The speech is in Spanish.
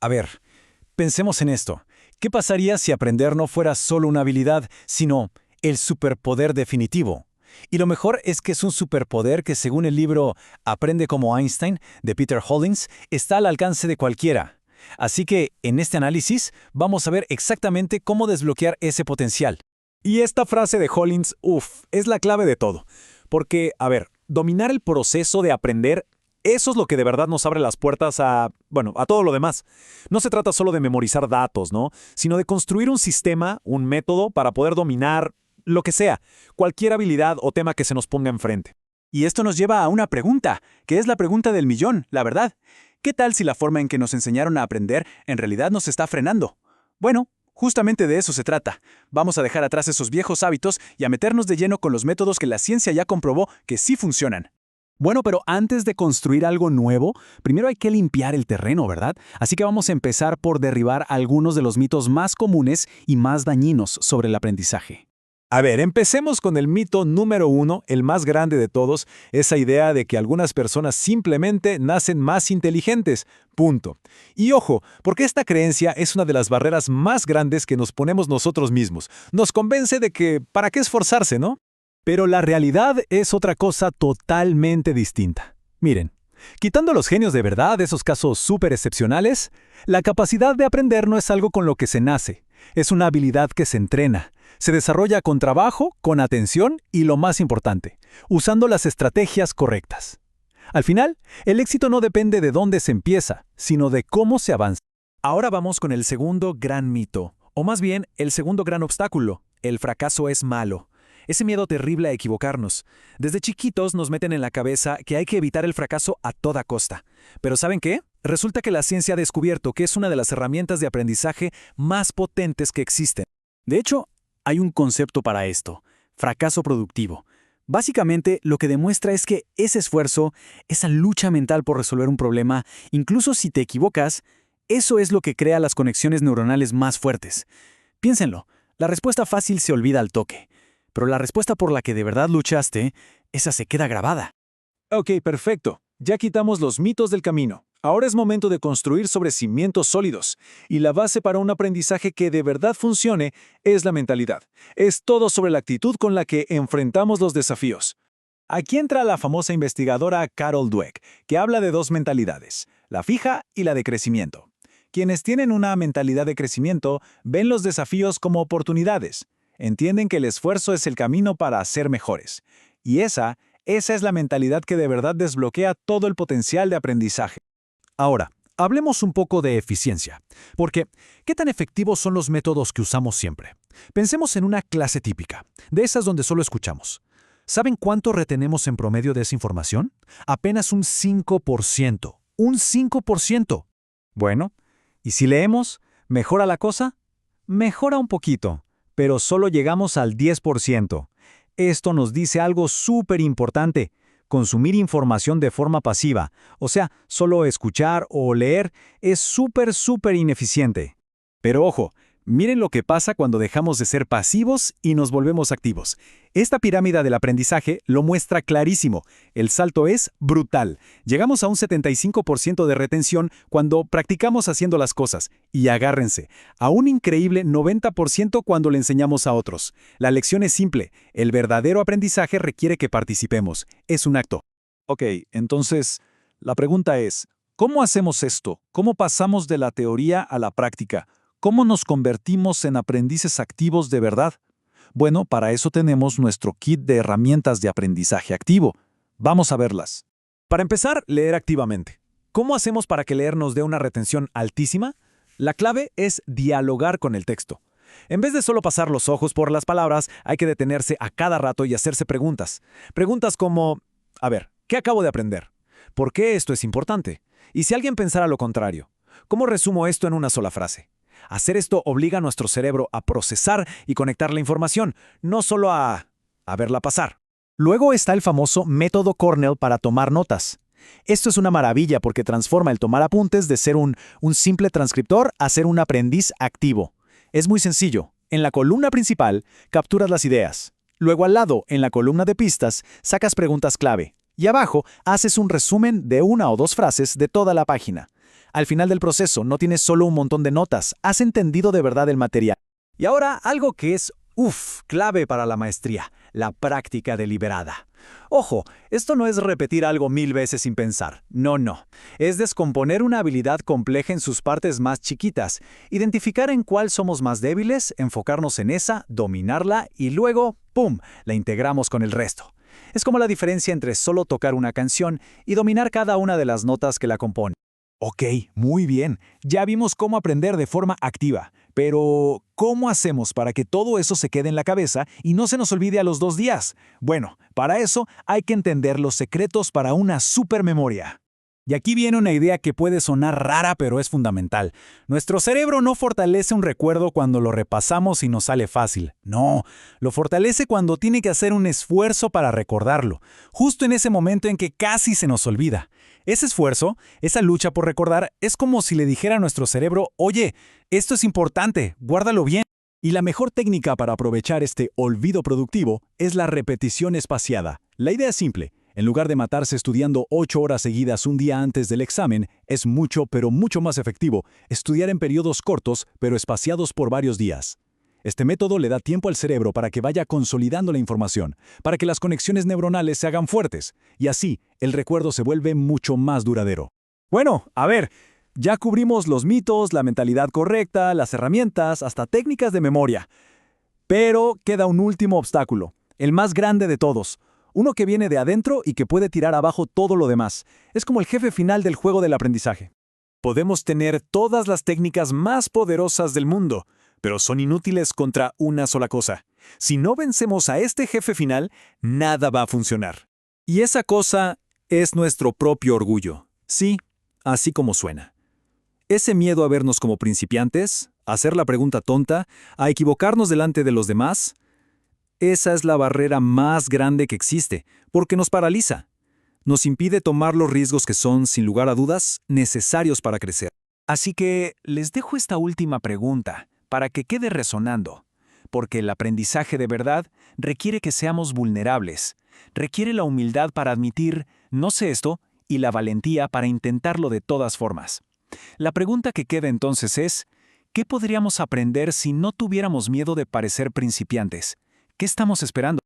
A ver, pensemos en esto. ¿Qué pasaría si aprender no fuera solo una habilidad, sino el superpoder definitivo? Y lo mejor es que es un superpoder que, según el libro Aprende como Einstein, de Peter Hollins, está al alcance de cualquiera. Así que, en este análisis, vamos a ver exactamente cómo desbloquear ese potencial. Y esta frase de Hollins, es la clave de todo. Porque, a ver, dominar el proceso de aprender, eso es lo que de verdad nos abre las puertas a todo lo demás. No se trata solo de memorizar datos, ¿no? Sino de construir un sistema, un método para poder dominar lo que sea, cualquier habilidad o tema que se nos ponga enfrente. Y esto nos lleva a una pregunta, que es la pregunta del millón, la verdad. ¿Qué tal si la forma en que nos enseñaron a aprender en realidad nos está frenando? Bueno, justamente de eso se trata. Vamos a dejar atrás esos viejos hábitos y a meternos de lleno con los métodos que la ciencia ya comprobó que sí funcionan. Bueno, pero antes de construir algo nuevo, primero hay que limpiar el terreno, ¿verdad? Así que vamos a empezar por derribar algunos de los mitos más comunes y más dañinos sobre el aprendizaje. A ver, empecemos con el mito número 1, el más grande de todos, esa idea de que algunas personas simplemente nacen más inteligentes. Punto. Y ojo, porque esta creencia es una de las barreras más grandes que nos ponemos nosotros mismos. Nos convence de que, ¿para qué esforzarse, no? Pero la realidad es otra cosa totalmente distinta. Miren, quitando los genios de verdad, esos casos súper excepcionales, la capacidad de aprender no es algo con lo que se nace. Es una habilidad que se entrena. Se desarrolla con trabajo, con atención y, lo más importante, usando las estrategias correctas. Al final, el éxito no depende de dónde se empieza, sino de cómo se avanza. Ahora vamos con el segundo gran mito, o más bien, el segundo gran obstáculo. El fracaso es malo. Ese miedo terrible a equivocarnos. Desde chiquitos nos meten en la cabeza que hay que evitar el fracaso a toda costa. Pero ¿saben qué? Resulta que la ciencia ha descubierto que es una de las herramientas de aprendizaje más potentes que existen. De hecho, hay un concepto para esto: fracaso productivo. Básicamente, lo que demuestra es que ese esfuerzo, esa lucha mental por resolver un problema, incluso si te equivocas, eso es lo que crea las conexiones neuronales más fuertes. Piénsenlo, la respuesta fácil se olvida al toque, pero la respuesta por la que de verdad luchaste, esa se queda grabada. Ok, perfecto. Ya quitamos los mitos del camino. Ahora es momento de construir sobre cimientos sólidos. Y la base para un aprendizaje que de verdad funcione es la mentalidad. Es todo sobre la actitud con la que enfrentamos los desafíos. Aquí entra la famosa investigadora Carol Dweck, que habla de dos mentalidades, la fija y la de crecimiento. Quienes tienen una mentalidad de crecimiento ven los desafíos como oportunidades. Entienden que el esfuerzo es el camino para ser mejores. Y esa es la mentalidad que de verdad desbloquea todo el potencial de aprendizaje. Ahora, hablemos un poco de eficiencia. Porque, ¿qué tan efectivos son los métodos que usamos siempre? Pensemos en una clase típica, de esas donde solo escuchamos. ¿Saben cuánto retenemos en promedio de esa información? Apenas un 5%. ¡Un 5%! Bueno, ¿y si leemos, mejora la cosa? Mejora un poquito, pero solo llegamos al 10%. Esto nos dice algo súper importante. Consumir información de forma pasiva, o sea, solo escuchar o leer, es súper ineficiente. Pero ojo, miren lo que pasa cuando dejamos de ser pasivos y nos volvemos activos. Esta pirámide del aprendizaje lo muestra clarísimo. El salto es brutal. Llegamos a un 75% de retención cuando practicamos haciendo las cosas. Y agárrense, a un increíble 90% cuando le enseñamos a otros. La lección es simple. El verdadero aprendizaje requiere que participemos. Es un acto. Ok, entonces, la pregunta es, ¿cómo hacemos esto? ¿Cómo pasamos de la teoría a la práctica? ¿Cómo nos convertimos en aprendices activos de verdad? Bueno, para eso tenemos nuestro kit de herramientas de aprendizaje activo. Vamos a verlas. Para empezar, leer activamente. ¿Cómo hacemos para que leer nos dé una retención altísima? La clave es dialogar con el texto. En vez de solo pasar los ojos por las palabras, hay que detenerse a cada rato y hacerse preguntas. Preguntas como, a ver, ¿qué acabo de aprender? ¿Por qué esto es importante? Y si alguien pensara lo contrario, ¿cómo resumo esto en una sola frase? Hacer esto obliga a nuestro cerebro a procesar y conectar la información, no solo a verla pasar. Luego está el famoso método Cornell para tomar notas. Esto es una maravilla porque transforma el tomar apuntes de ser un simple transcriptor a ser un aprendiz activo. Es muy sencillo. En la columna principal, capturas las ideas. Luego al lado, en la columna de pistas, sacas preguntas clave. Y abajo, haces un resumen de una o dos frases de toda la página. Al final del proceso no tienes solo un montón de notas, has entendido de verdad el material. Y ahora algo que es, clave para la maestría, la práctica deliberada. Ojo, esto no es repetir algo 1000 veces sin pensar. No. Es descomponer una habilidad compleja en sus partes más chiquitas, identificar en cuál somos más débiles, enfocarnos en esa, dominarla y luego, ¡pum!, la integramos con el resto. Es como la diferencia entre solo tocar una canción y dominar cada una de las notas que la componen. Ok, muy bien. Ya vimos cómo aprender de forma activa. Pero, ¿cómo hacemos para que todo eso se quede en la cabeza y no se nos olvide a los 2 días? Bueno, para eso hay que entender los secretos para una supermemoria. Y aquí viene una idea que puede sonar rara, pero es fundamental. Nuestro cerebro no fortalece un recuerdo cuando lo repasamos y nos sale fácil. No, lo fortalece cuando tiene que hacer un esfuerzo para recordarlo, justo en ese momento en que casi se nos olvida. Ese esfuerzo, esa lucha por recordar, es como si le dijera a nuestro cerebro, oye, esto es importante, guárdalo bien. Y la mejor técnica para aprovechar este olvido productivo es la repetición espaciada. La idea es simple. En lugar de matarse estudiando 8 horas seguidas un día antes del examen, es mucho, pero mucho más efectivo estudiar en periodos cortos, pero espaciados por varios días. Este método le da tiempo al cerebro para que vaya consolidando la información, para que las conexiones neuronales se hagan fuertes, y así el recuerdo se vuelve mucho más duradero. Bueno, a ver, ya cubrimos los mitos, la mentalidad correcta, las herramientas, hasta técnicas de memoria. Pero queda un último obstáculo, el más grande de todos. Uno que viene de adentro y que puede tirar abajo todo lo demás. Es como el jefe final del juego del aprendizaje. Podemos tener todas las técnicas más poderosas del mundo, pero son inútiles contra una sola cosa. Si no vencemos a este jefe final, nada va a funcionar. Y esa cosa es nuestro propio orgullo. Sí, así como suena. Ese miedo a vernos como principiantes, a hacer la pregunta tonta, a equivocarnos delante de los demás. Esa es la barrera más grande que existe, porque nos paraliza. Nos impide tomar los riesgos que son, sin lugar a dudas, necesarios para crecer. Así que les dejo esta última pregunta, para que quede resonando. Porque el aprendizaje de verdad requiere que seamos vulnerables. Requiere la humildad para admitir, no sé esto, y la valentía para intentarlo de todas formas. La pregunta que queda entonces es, ¿qué podríamos aprender si no tuviéramos miedo de parecer principiantes? ¿Qué estamos esperando?